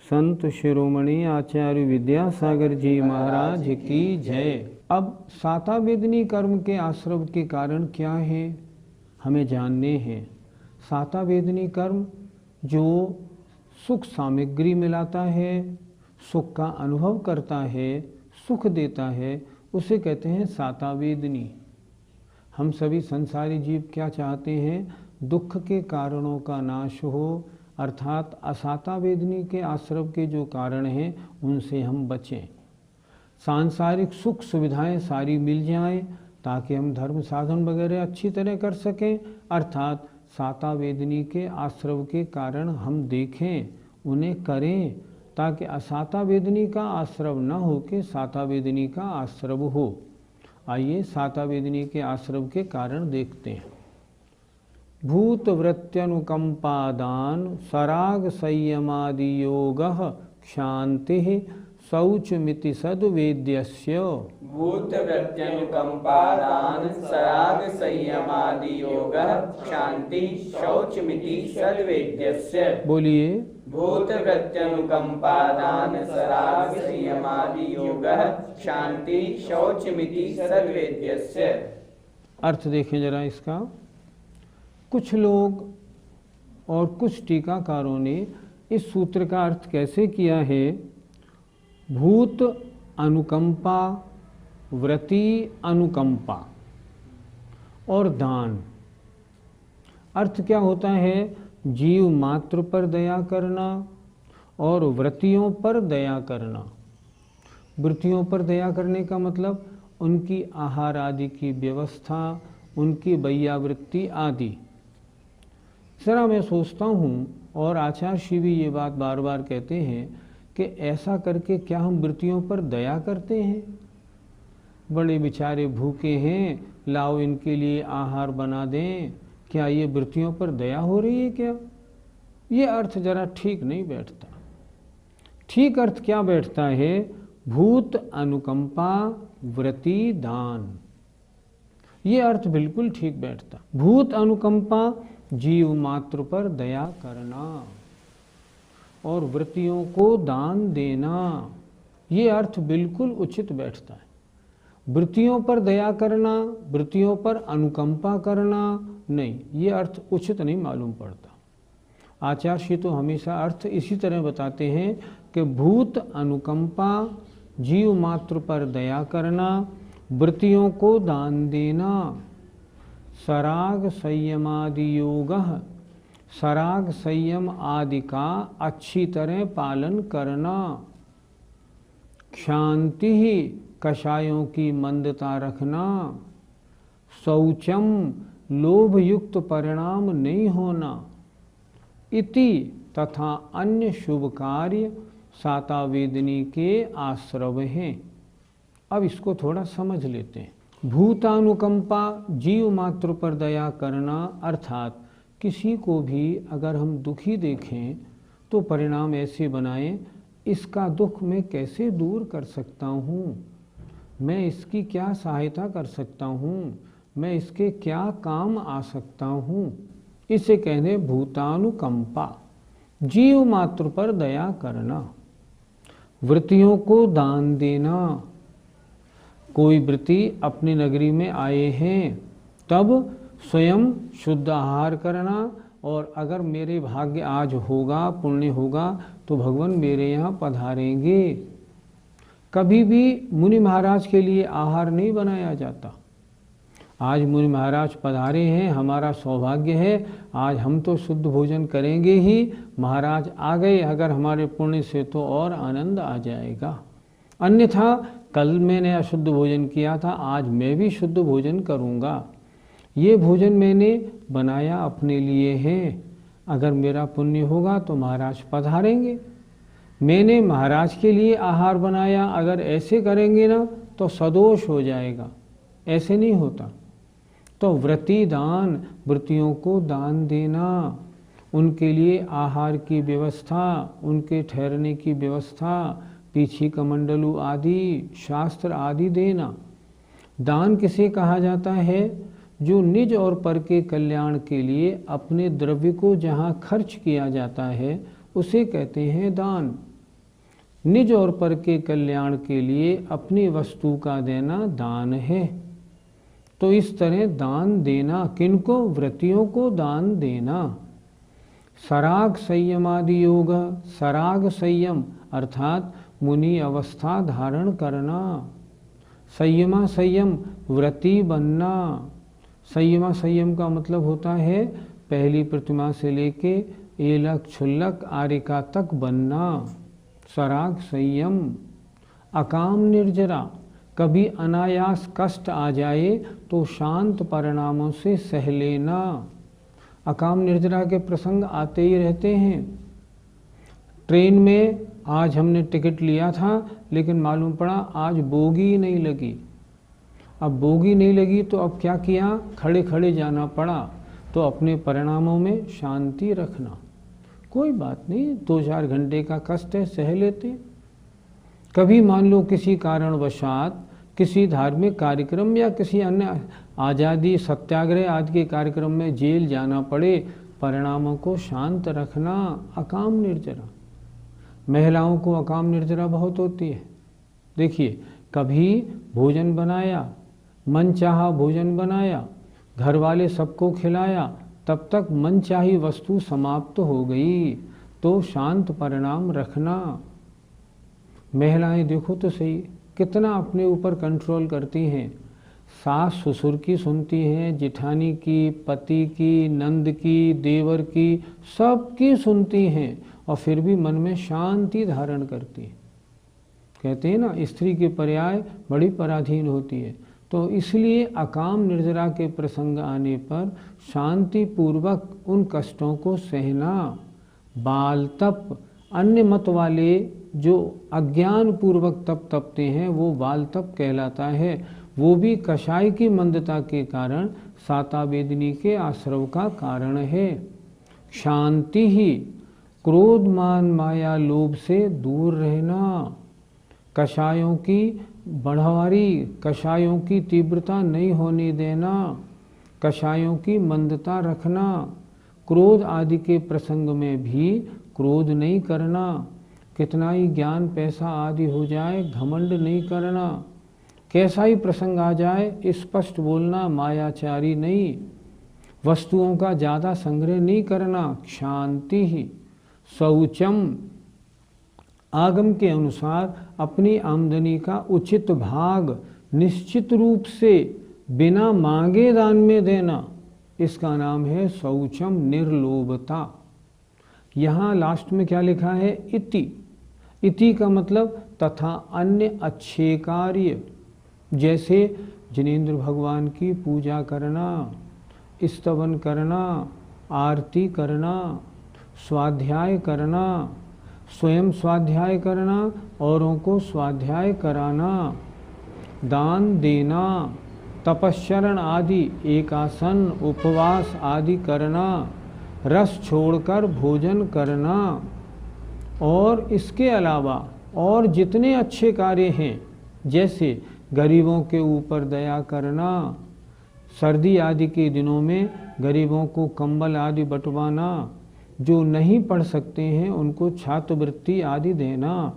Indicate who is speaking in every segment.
Speaker 1: संत शिरोमणि आचार्य विद्यासागर जी महाराज की जय। अब सातावेदनी कर्म के आश्रव के कारण क्या है हमें जानने हैं। सातावेदनी कर्म जो सुख सामग्री मिलाता है, सुख का अनुभव करता है, सुख देता है, उसे कहते हैं सातावेदनी। हम सभी संसारी जीव क्या चाहते हैं? दुख के कारणों का नाश हो, अर्थात असातावेदनी के आश्रव के जो कारण हैं उनसे हम बचें। सांसारिक सुख सुविधाएं सारी मिल जाएं ताकि हम धर्म साधन वगैरह अच्छी तरह कर सकें, अर्थात सातावेदनी के आश्रव के कारण हम देखें, उन्हें करें, ताकि असातावेदनी का आश्रव न हो के सातावेदनी का आश्रव हो। आइए सातावेदनी के आश्रव के कारण देखते हैं। भूतवृत्त्यनुकंपादान सराग संयमादि योगः क्षान्तिः शौचमिति सद्वेद्यस्य।
Speaker 2: भूतवृत्त्यनुकंपादान सराग संयमादि योगः क्षान्ति शौचमिति सद्वेद्यस्य।
Speaker 1: बोलिए।
Speaker 2: भूतवृत्त्यनुकंपादान सराग संयमादि योगः क्षान्ति शौचमिति सद्वेद्यस्य।
Speaker 1: अर्थ देखें जरा इसका। कुछ लोग और कुछ टीकाकारों ने इस सूत्र का अर्थ कैसे किया है? भूत अनुकंपा, व्रति अनुकंपा और दान। अर्थ क्या होता है? जीव मात्र पर दया करना और व्रतियों पर दया करना। वृत्तियों पर दया करने का मतलब उनकी आहार आदि की व्यवस्था, उनकी वैयावृत्ति आदि। जरा मैं सोचता हूँ, और आचार्य श्री भी ये बात बार बार कहते हैं कि ऐसा करके क्या हम वृत्तियों पर दया करते हैं? बड़े बेचारे भूखे हैं, लाओ इनके लिए आहार बना दें। क्या ये वृत्तियों पर दया हो रही है क्या? ये अर्थ जरा ठीक नहीं बैठता। ठीक अर्थ क्या बैठता है? भूत अनुकंपा व्रति दान। ये अर्थ बिल्कुल ठीक बैठता। भूत अनुकंपा जीव मात्र पर दया करना और वृत्तियों को दान देना, ये अर्थ बिल्कुल उचित बैठता है। वृत्तियों पर दया करना, वृत्तियों पर अनुकंपा करना नहीं, ये अर्थ उचित नहीं मालूम पड़ता। आचार्य तो हमेशा अर्थ इसी तरह बताते हैं कि भूत अनुकंपा जीव मात्र पर दया करना, वृत्तियों को दान देना। सराग संयमादि योगः, सराग संयम आदि का अच्छी तरह पालन करना। क्षान्ति ही कषायों की मंदता रखना। शौचम लोभ युक्त परिणाम नहीं होना। इति तथा अन्य शुभ कार्य सातावेदनी के आश्रव हैं। अब इसको थोड़ा समझ लेते हैं। भूतानुकंपा जीव मात्र पर दया करना, अर्थात किसी को भी अगर हम दुखी देखें तो परिणाम ऐसे बनाएं, इसका दुख मैं कैसे दूर कर सकता हूँ, मैं इसकी क्या सहायता कर सकता हूँ, मैं इसके क्या काम आ सकता हूँ, इसे कहने भूतानुकंपा। जीव मात्र पर दया करना, वृत्तियों को दान देना। कोई वृत्ति अपनी नगरी में आए हैं तब स्वयं शुद्ध आहार करना, और अगर मेरे भाग्य आज होगा, पुण्य होगा तो भगवान मेरे यहाँ पधारेंगे। कभी भी मुनि महाराज के लिए आहार नहीं बनाया जाता। आज मुनि महाराज पधारे हैं, हमारा सौभाग्य है, आज हम तो शुद्ध भोजन करेंगे ही। महाराज आ गए अगर हमारे पुण्य से तो और आनंद आ जाएगा। अन्यथा कल मैंने अशुद्ध भोजन किया था, आज मैं भी शुद्ध भोजन करूँगा। ये भोजन मैंने बनाया अपने लिए है, अगर मेरा पुण्य होगा तो महाराज पधारेंगे, मैंने महाराज के लिए आहार बनाया, अगर ऐसे करेंगे ना तो सदोष हो जाएगा, ऐसे नहीं होता। तो व्रती दान, व्रतियों को दान देना, उनके लिए आहार की व्यवस्था, उनके ठहरने की व्यवस्था, पीछी कमंडलू आदि, शास्त्र आदि देना। दान किसे कहा जाता है? जो निज और पर के कल्याण के लिए अपने द्रव्य को जहाँ खर्च किया जाता है उसे कहते हैं दान। निज और पर के कल्याण के लिए अपनी वस्तु का देना दान है। तो इस तरह दान देना, किनको? व्रतियों को दान देना। सराग संयमादि योग, सराग संयम अर्थात मुनि अवस्था धारण करना। संयमा संयम व्रती बनना। संयमा संयम का मतलब होता है पहली प्रतिमा से लेके एलक छुल्लक आरिका तक बनना। सराग संयम। अकाम निर्जरा, कभी अनायास कष्ट आ जाए तो शांत परिणामों से सह लेना। अकाम निर्जरा के प्रसंग आते ही रहते हैं। ट्रेन में आज हमने टिकट लिया था लेकिन मालूम पड़ा आज बोगी नहीं लगी। अब बोगी नहीं लगी तो अब क्या किया? खड़े खड़े जाना पड़ा। तो अपने परिणामों में शांति रखना, कोई बात नहीं, 2-4 घंटे का कष्ट है, सह लेते। कभी मान लो किसी कारणवशात किसी धार्मिक कार्यक्रम या किसी अन्य आज़ादी सत्याग्रह आदि के कार्यक्रम में जेल जाना पड़े, परिणामों को शांत रखना, अकाम निर्जरा। महिलाओं को अकाम निर्जरा बहुत होती है। देखिए, कभी भोजन बनाया, मनचाहा भोजन बनाया, घर वाले सबको खिलाया, तब तक मनचाही वस्तु समाप्त हो गई तो शांत परिणाम रखना। महिलाएं देखो तो सही कितना अपने ऊपर कंट्रोल करती हैं। सास ससुर की सुनती हैं, जिठानी की, पति की, नंद की, देवर की, सबकी सुनती हैं और फिर भी मन में शांति धारण करती है। कहते हैं ना, स्त्री के पर्याय बड़ी पराधीन होती है। तो इसलिए अकाम निर्जरा के प्रसंग आने पर शांति पूर्वक उन कष्टों को सहना। बाल तप, अन्य मत वाले जो अज्ञान पूर्वक तप तपते हैं वो बाल तप कहलाता है। वो भी कषाय की मंदता के कारण सातावेदिनी के आश्रव का कारण है। शांति ही, क्रोध मान माया लोभ से दूर रहना। कषायों की बढ़ावारी, कषायों की तीव्रता नहीं होने देना, कषायों की मंदता रखना। क्रोध आदि के प्रसंग में भी क्रोध नहीं करना। कितना ही ज्ञान पैसा आदि हो जाए, घमंड नहीं करना। कैसा ही प्रसंग आ जाए स्पष्ट बोलना, मायाचारी नहीं। वस्तुओं का ज़्यादा संग्रह नहीं करना, शांति ही। शौचम, आगम के अनुसार अपनी आमदनी का उचित भाग निश्चित रूप से बिना मांगे दान में देना, इसका नाम है शौचम, निर्लोभता। यहाँ लास्ट में क्या लिखा है? इति। इति का मतलब तथा अन्य अच्छे कार्य, जैसे जिनेंद्र भगवान की पूजा करना, स्तवन करना, आरती करना, स्वाध्याय करना, स्वयं स्वाध्याय करना, औरों को स्वाध्याय कराना, दान देना, तपश्चरण आदि, एकासन, उपवास आदि करना, रस छोड़कर भोजन करना। और इसके अलावा और जितने अच्छे कार्य हैं, जैसे गरीबों के ऊपर दया करना, सर्दी आदि के दिनों में गरीबों को कंबल आदि बंटवाना, जो नहीं पढ़ सकते हैं उनको छात्रवृत्ति आदि देना,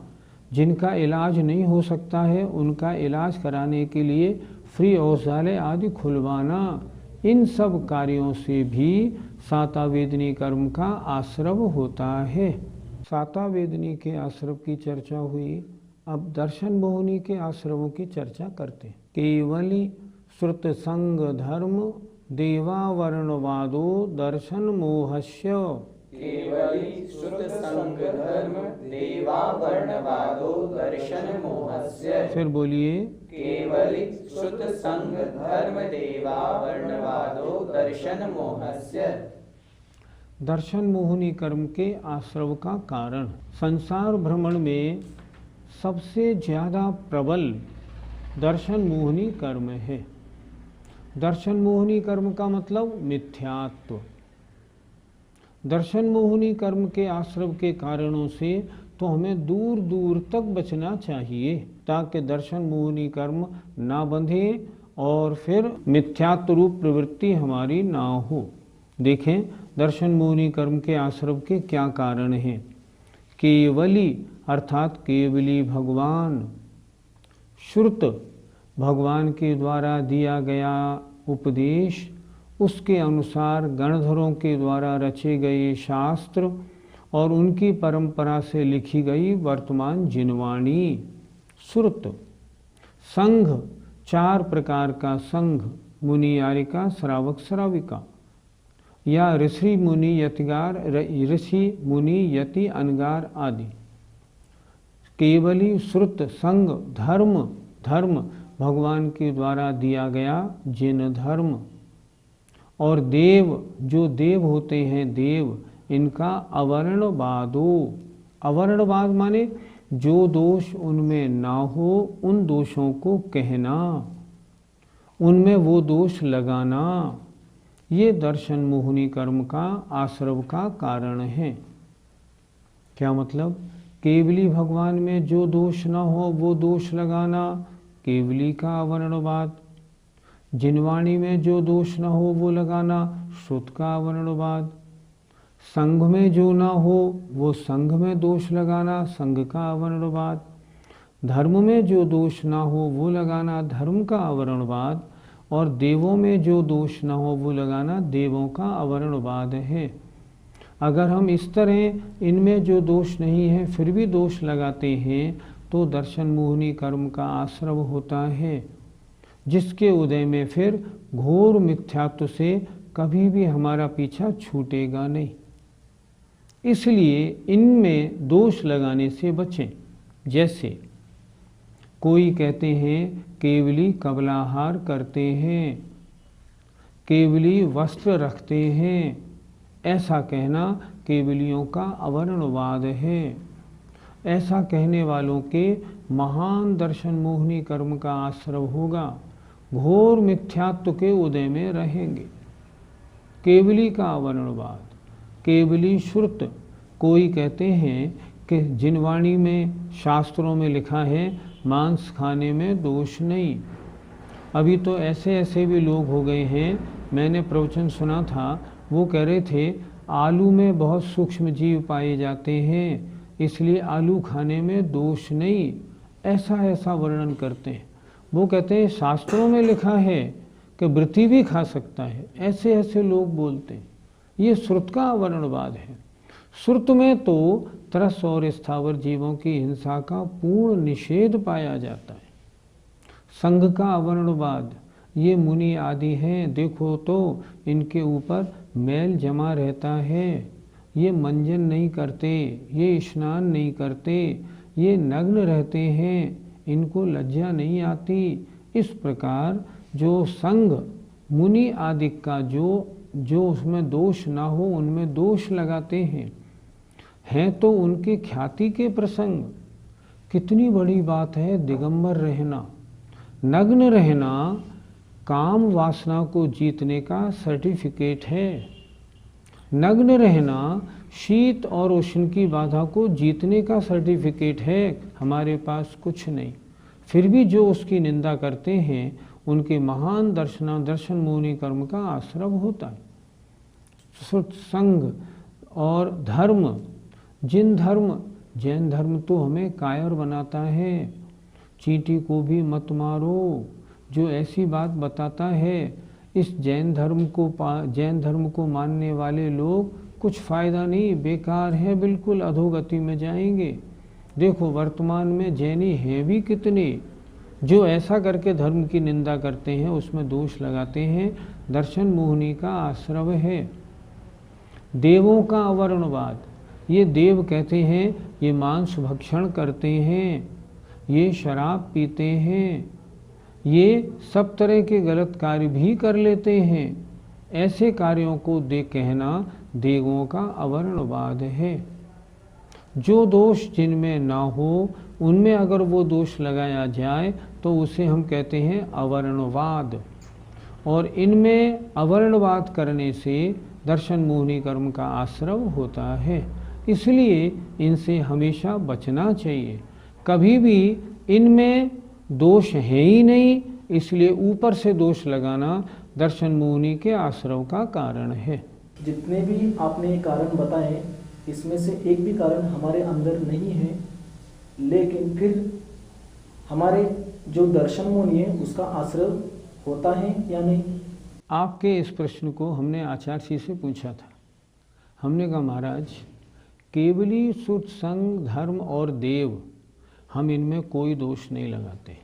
Speaker 1: जिनका इलाज नहीं हो सकता है उनका इलाज कराने के लिए फ्री औषधालय आदि खुलवाना। इन सब कार्यों से भी सातावेदनी कर्म का आश्रव होता है। सातावेदनी के आश्रव की चर्चा हुई, अब दर्शन मोहिनी के आश्रवों की चर्चा करते हैं। केवली श्रुत संग धर्म देवावर्णवादो दर्शन मोहस्य।
Speaker 2: केवली श्रुत संग धर्म देवावर्णवादो दर्शन मोहस्य।
Speaker 1: फिर बोलिए,
Speaker 2: केवली श्रुत संग धर्म देवावर्णवादो दर्शन मोहस्य।
Speaker 1: दर्शन मोहिनी कर्म के आश्रव का कारण। संसार भ्रमण में सबसे ज़्यादा प्रबल दर्शन मोहिनी कर्म है। दर्शन मोहिनी कर्म का मतलब मिथ्यात्व। दर्शन मोहिनी कर्म के आश्रव के कारणों से तो हमें दूर दूर तक बचना चाहिए, ताकि दर्शन मोहिनी कर्म ना बंधे और फिर मिथ्यात्व रूप प्रवृत्ति हमारी ना हो। देखें दर्शन मोहिनी कर्म के आश्रव के क्या कारण हैं। केवली अर्थात केवली भगवान, श्रुत भगवान के द्वारा दिया गया उपदेश, उसके अनुसार गणधरों के द्वारा रचे गए शास्त्र और उनकी परंपरा से लिखी गई वर्तमान जिनवाणी। श्रुत संघ, 4 प्रकार का संघ, मुनि यारिका, श्रावक श्राविका, या ऋषि मुनि यतिगार, ऋषि मुनि यति अनगार आदि। केवली श्रुत संघ धर्म, धर्म भगवान के द्वारा दिया गया जिन धर्म, और देव, जो देव होते हैं देव, इनका अवर्णवादो। अवर्णवाद माने जो दोष उनमें ना हो उन दोषों को कहना, उनमें वो दोष लगाना, ये दर्शन मोहिनी कर्म का आश्रव का कारण है। क्या मतलब? केवली भगवान में जो दोष ना हो वो दोष लगाना, केवली का अवर्णवाद। जिनवाणी में जो दोष न हो वो लगाना, श्रुत का अवर्णवाद। संघ में जो ना हो वो संघ में दोष लगाना, संघ का अवर्णवाद। धर्म में जो दोष ना हो वो लगाना, धर्म का अवर्णवाद। और देवों में जो दोष ना हो वो लगाना, देवों का अवर्णवाद है। अगर हम इस तरह इनमें जो दोष नहीं है फिर भी दोष लगाते हैं तो दर्शन मोहिनी कर्म का आश्रव होता है, जिसके उदय में फिर घोर मिथ्यात्व से कभी भी हमारा पीछा छूटेगा नहीं। इसलिए इनमें दोष लगाने से बचें। जैसे कोई कहते हैं केवली कबलाहार करते हैं, केवली वस्त्र रखते हैं, ऐसा कहना केवलियों का अवर्णवाद है। ऐसा कहने वालों के महान दर्शन मोहिनी कर्म का आश्रव होगा, घोर मिथ्यात्व के उदय में रहेंगे। केवली का अवर्णवाद, केवली श्रुत। कोई कहते हैं कि जिनवाणी में, शास्त्रों में लिखा है मांस खाने में दोष नहीं। अभी तो ऐसे ऐसे भी लोग हो गए हैं, मैंने प्रवचन सुना था, वो कह रहे थे आलू में बहुत सूक्ष्म जीव पाए जाते हैं इसलिए आलू खाने में दोष नहीं, ऐसा वर्णन करते हैं। वो कहते हैं शास्त्रों में लिखा है कि वृत्ति भी खा सकता है, ऐसे ऐसे लोग बोलते हैं। ये श्रुत का अवर्णवाद है। श्रुत में तो तरस और स्थावर जीवों की हिंसा का पूर्ण निषेध पाया जाता है। संघ का अवर्णवाद, ये मुनि आदि हैं, देखो तो इनके ऊपर मैल जमा रहता है, ये मंजन नहीं करते, ये स्नान नहीं करते, ये नग्न रहते हैं, इनको लज्जा नहीं आती। इस प्रकार जो संघ मुनि आदि का जो उसमें दोष ना हो उनमें दोष लगाते हैं तो उनके ख्याति के प्रसंग। कितनी बड़ी बात है दिगंबर रहना, नग्न रहना काम वासना को जीतने का सर्टिफिकेट है। नग्न रहना शीत और उष्ण की बाधा को जीतने का सर्टिफिकेट है। हमारे पास कुछ नहीं, फिर भी जो उसकी निंदा करते हैं उनके महान दर्शन मोहिनी कर्म का आश्रव होता है। संघ और धर्म, जिन धर्म, जैन धर्म तो हमें कायर बनाता है। चींटी को भी मत मारो, जो ऐसी बात बताता है। इस जैन धर्म को मानने वाले लोग कुछ फ़ायदा नहीं, बेकार है, बिल्कुल अधोगति में जाएंगे। देखो वर्तमान में जैनी हैं भी कितने, जो ऐसा करके धर्म की निंदा करते हैं, उसमें दोष लगाते हैं। दर्शन मोहिनी का आश्रव है। देवों का अवर्णवाद, ये देव कहते हैं ये मांस भक्षण करते हैं, ये शराब पीते हैं, ये सब तरह के गलत कार्य भी कर लेते हैं। ऐसे कार्यों को देख कहना देवों का अवर्णवाद है। जो दोष जिनमें ना हो उनमें अगर वो दोष लगाया जाए तो उसे हम कहते हैं अवर्णवाद। और इनमें अवर्णवाद करने से दर्शन मोहिनी कर्म का आश्रव होता है, इसलिए इनसे हमेशा बचना चाहिए। कभी भी इनमें दोष है ही नहीं, इसलिए ऊपर से दोष लगाना दर्शन मोहिनी के आश्रव का कारण है।
Speaker 3: जितने भी आपने कारण बताए इसमें से एक भी कारण हमारे अंदर नहीं है, लेकिन फिर हमारे जो दर्शन मोहिनी है उसका आश्रव होता है या नहीं?
Speaker 1: आपके इस प्रश्न को हमने आचार्य जी से पूछा था। हमने कहा महाराज, केवली सुत संग धर्म और देव, हम इनमें कोई दोष नहीं लगाते।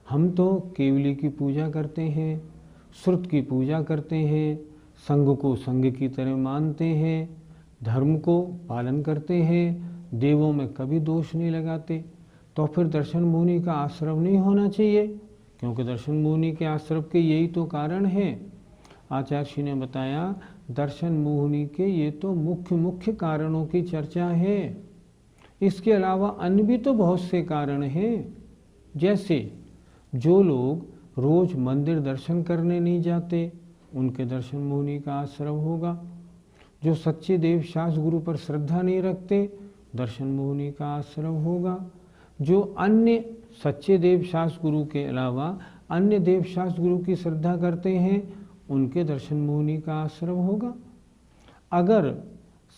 Speaker 1: हम तो केवली की पूजा करते हैं, श्रुत की पूजा करते हैं, संघ को संघ की तरह मानते हैं, धर्म को पालन करते हैं, देवों में कभी दोष नहीं लगाते। तो फिर दर्शन मोहिनी का आश्रव नहीं होना चाहिए, क्योंकि दर्शन मोहिनी के आश्रव के यही तो कारण है। आचार्य जी ने बताया दर्शन मोहिनी के ये तो मुख्य कारणों की चर्चा है। इसके अलावा अन्य भी तो बहुत से कारण हैं। जैसे जो लोग रोज मंदिर दर्शन करने नहीं जाते उनके दर्शन मोहिनी का आश्रव होगा। जो सच्चे देवशास्त्र गुरु पर श्रद्धा नहीं रखते दर्शन मोहिनी का आश्रव होगा। जो अन्य सच्चे देवशास्त्र गुरु के अलावा अन्य देवशास्त्र गुरु की श्रद्धा करते हैं उनके दर्शन मोहिनी का आश्रव होगा। अगर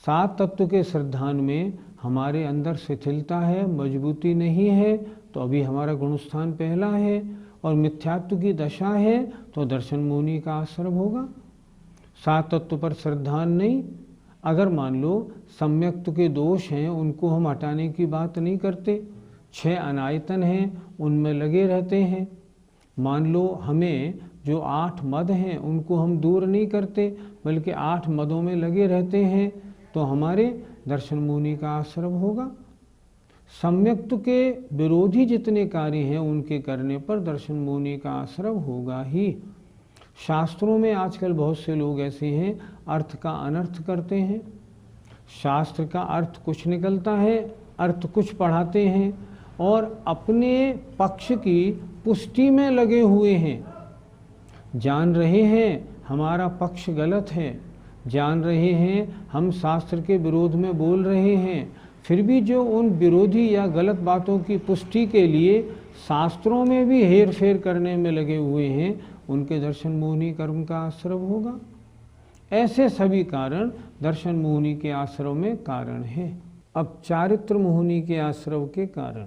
Speaker 1: सात तत्व के श्रद्धान में हमारे अंदर शिथिलता है, मजबूती नहीं है, तो अभी हमारा गुणस्थान पहला है, और मिथ्यात्व की दशा है तो दर्शन मोहिनी का आश्रव होगा। सात तत्व पर श्रद्धान नहीं। अगर मान लो सम्यक्त के दोष हैं उनको हम हटाने की बात नहीं करते, 6 अनायतन हैं उनमें लगे रहते हैं। मान लो हमें जो 8 मद हैं उनको हम दूर नहीं करते, बल्कि 8 मदों में लगे रहते हैं, तो हमारे दर्शन मोहिनी का आश्रव होगा। सम्यक्त के विरोधी जितने कार्य हैं उनके करने पर दर्शन मोहिनी का आश्रव होगा ही। शास्त्रों में आजकल बहुत से लोग ऐसे हैं अर्थ का अनर्थ करते हैं। शास्त्र का अर्थ कुछ निकलता है, अर्थ कुछ पढ़ाते हैं और अपने पक्ष की पुष्टि में लगे हुए हैं। जान रहे हैं हमारा पक्ष गलत है, जान रहे हैं हम शास्त्र के विरोध में बोल रहे हैं, फिर भी जो उन विरोधी या गलत बातों की पुष्टि के लिए शास्त्रों में भी हेर फेर करने में लगे हुए हैं उनके दर्शन मोहिनी कर्म का आश्रव होगा। ऐसे सभी कारण दर्शन मोहिनी के आश्रव में कारण है। अब चारित्र मोहिनी के आश्रव के कारण।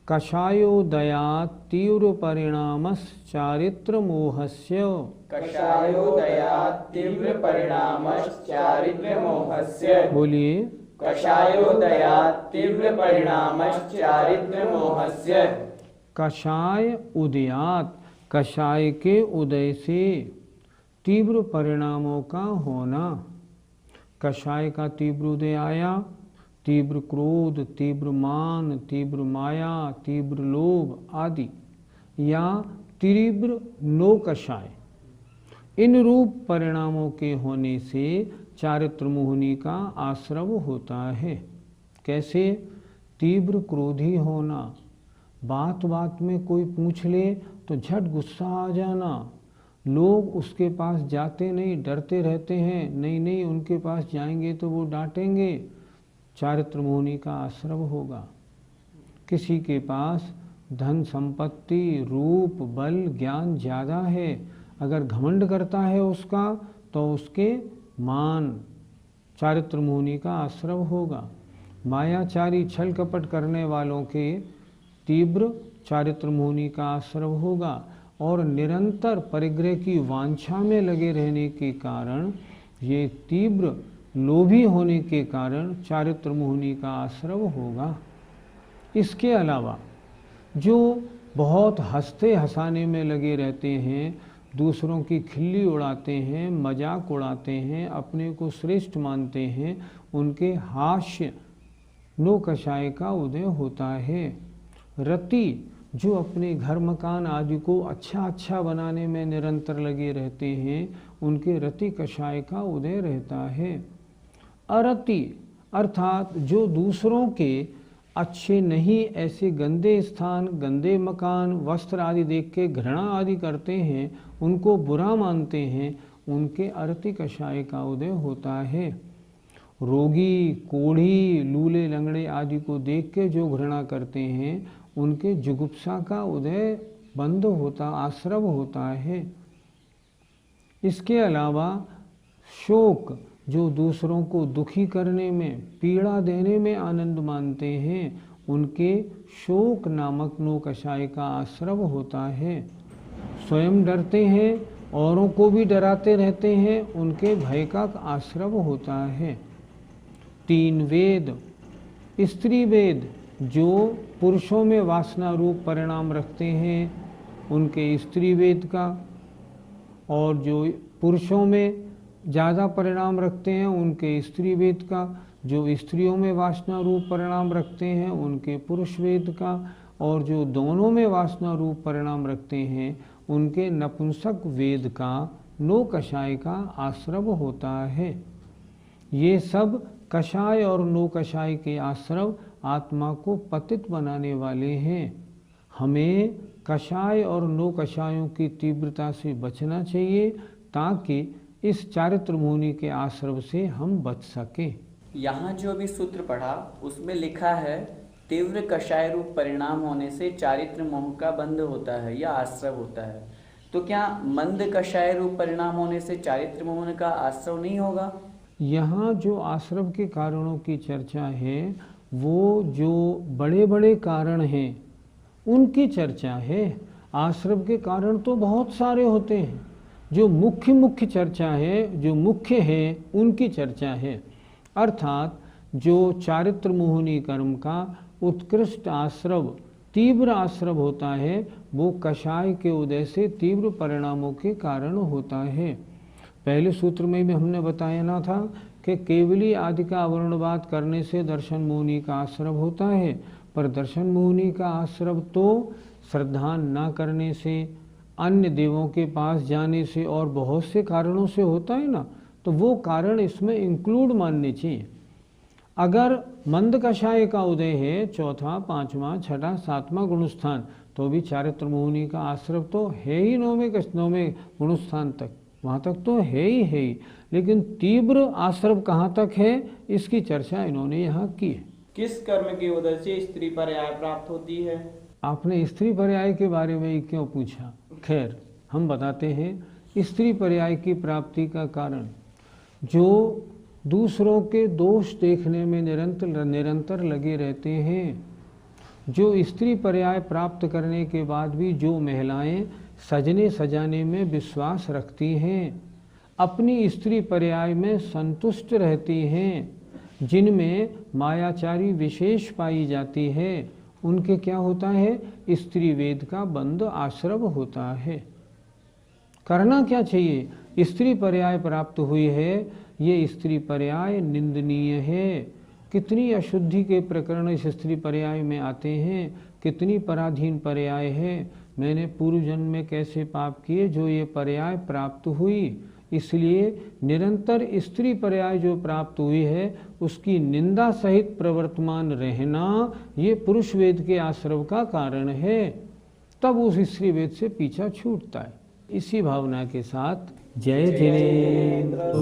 Speaker 1: कषायोदयात् तीव्र परिणामस् चारित्र मोहस्य।
Speaker 2: कषायोदयात् तीव्र परिणामस् चारित्र मोहस्य।
Speaker 1: बोलिए।
Speaker 2: कषायोदयात् तीव्र परिणामस् चारित्र मोहस्य।
Speaker 1: कषाय उदयात, कषाय के उदय से तीव्र परिणामों का होना। कषाय का तीव्र उदय आया, तीव्र क्रोध, तीव्र मान, तीव्र माया, तीव्र लोभ आदि, या तीव्र नो कषाय, इन रूप परिणामों के होने से चारित्र मोहिनी का आश्रव होता है। कैसे? तीव्र क्रोधी होना, बात बात में कोई पूछ ले तो झट गुस्सा आ जाना, लोग उसके पास जाते नहीं, डरते रहते हैं, नहीं उनके पास जाएंगे तो वो डांटेंगे, चारित्र मोहिनी का आश्रव होगा। किसी के पास धन संपत्ति, रूप, बल, ज्ञान ज़्यादा है, अगर घमंड करता है उसका तो उसके मान, चारित्र मोहिनी का आश्रव होगा। मायाचारी छल कपट करने वालों के तीव्र चारित्र मोहिनी का आश्रव होगा। और निरंतर परिग्रह की वांछा में लगे रहने के कारण, ये तीव्र लोभी होने के कारण चारित्र मोहिनी का आश्रव होगा। इसके अलावा जो बहुत हंसते हंसाने में लगे रहते हैं, दूसरों की खिल्ली उड़ाते हैं, मजाक उड़ाते हैं, अपने को श्रेष्ठ मानते हैं, उनके हास्य नो कषाय का उदय होता है। रति जो अपने घर मकान आदि को अच्छा बनाने में निरंतर लगे रहते हैं, उनके रति कषाय का उदय रहता है। अरति अर्थात जो दूसरों के अच्छे नहीं ऐसे गंदे स्थान, गंदे मकान, वस्त्र आदि देख के घृणा आदि करते हैं, उनको बुरा मानते हैं, उनके अरति कषाय का उदय होता है। रोगी, कोढ़ी, लूले लंगड़े आदि को देख के जो घृणा करते हैं, उनके जुगुप्सा का उदय बंद होता, आश्रव होता है। इसके अलावा शोक, जो दूसरों को दुखी करने में, पीड़ा देने में आनंद मानते हैं, उनके शोक नामक नो कषाय का आश्रव होता है। स्वयं डरते हैं, औरों को भी डराते रहते हैं, उनके भय का आश्रव होता है। 3 वेद, स्त्री वेद जो पुरुषों में वासना रूप परिणाम रखते हैं, उनके स्त्री वेद का, और जो पुरुषों में ज़्यादा परिणाम रखते हैं, उनके स्त्री वेद का, जो स्त्रियों में वासना रूप परिणाम रखते हैं, उनके पुरुष वेद का, और जो दोनों में वासना रूप परिणाम रखते हैं, उनके नपुंसक वेद का नो कषाय का आश्रव होता है। ये सब कषाय और नो कषाय के आश्रव आत्मा को पतित बनाने वाले हैं। हमें कषाय और नो कषायों की तीव्रता से बचना चाहिए, ताकि इस चारित्र मुनि के आश्रव से हम बच सकें।
Speaker 2: यहाँ जो अभी सूत्र पढ़ा उसमें लिखा है तीव्र कषाय रूप परिणाम होने से चारित्र मोह का बंध होता है या आश्रव होता है। तो क्या मंद कषाय रूप परिणाम होने से चारित्र मोह का आश्रव नहीं होगा?
Speaker 1: यहाँ जो आश्रव के कारणों की चर्चा है, वो जो बड़े बड़े कारण हैं उनकी चर्चा है। आश्रव के कारण तो बहुत सारे होते हैं, जो मुख्य चर्चा है, जो मुख्य है, उनकी चर्चा है। अर्थात जो चारित्र मोहिनी कर्म का उत्कृष्ट आश्रव, तीव्र आश्रव होता है, वो कषाय के उदय से तीव्र परिणामों के कारण होता है। पहले सूत्र में भी हमने बताया ना था कि केवली आदि का अवर्णवाद करने से दर्शन मोहिनी का आश्रव होता है, पर दर्शन मोहिनी का आश्रव तो श्रद्धा न करने से, अन्य देवों के पास जाने से और बहुत से कारणों से होता है ना, तो वो कारण इसमें इंक्लूड मानने चाहिए। अगर मंद कषाय का उदय है, चौथा, पांचवा, छठा, सातवां गुणस्थान, तो भी चारित्र मोहिनी का आश्रव तो है ही नौवें गुणस्थान तक, वहाँ तक तो है ही। लेकिन तीव्र आश्रव कहाँ तक है, इसकी चर्चा इन्होंने यहाँ की है।
Speaker 2: किस कर्म के उदय से स्त्री पर्याय प्राप्त होती है?
Speaker 1: आपने स्त्री पर्याय के बारे में क्यों पूछा? खैर, हम बताते हैं। स्त्री पर्याय की प्राप्ति का कारण, जो दूसरों के दोष देखने में निरंतर लगे रहते हैं, जो स्त्री पर्याय प्राप्त करने के बाद भी जो महिलाएं सजने सजाने में विश्वास रखती हैं, अपनी स्त्री पर्याय में संतुष्ट रहती हैं, जिनमें मायाचारी विशेष पाई जाती है, उनके क्या होता है? स्त्री वेद का बंद आश्रव होता है। करना क्या चाहिए? स्त्री पर्याय प्राप्त हुई है, ये स्त्री पर्याय निंदनीय है। कितनी अशुद्धि के प्रकरण इस स्त्री पर्याय में आते हैं, कितनी पराधीन पर्याय है। मैंने पूर्व जन्म में कैसे पाप किए जो ये पर्याय प्राप्त हुई। इसलिए निरंतर स्त्री पर्याय जो प्राप्त हुई है, उसकी निंदा सहित प्रवर्तमान रहना, ये पुरुष वेद के आश्रव का कारण है। तब उस स्त्री वेद से पीछा छूटता है। इसी भावना के साथ जय जिनेन्द्र।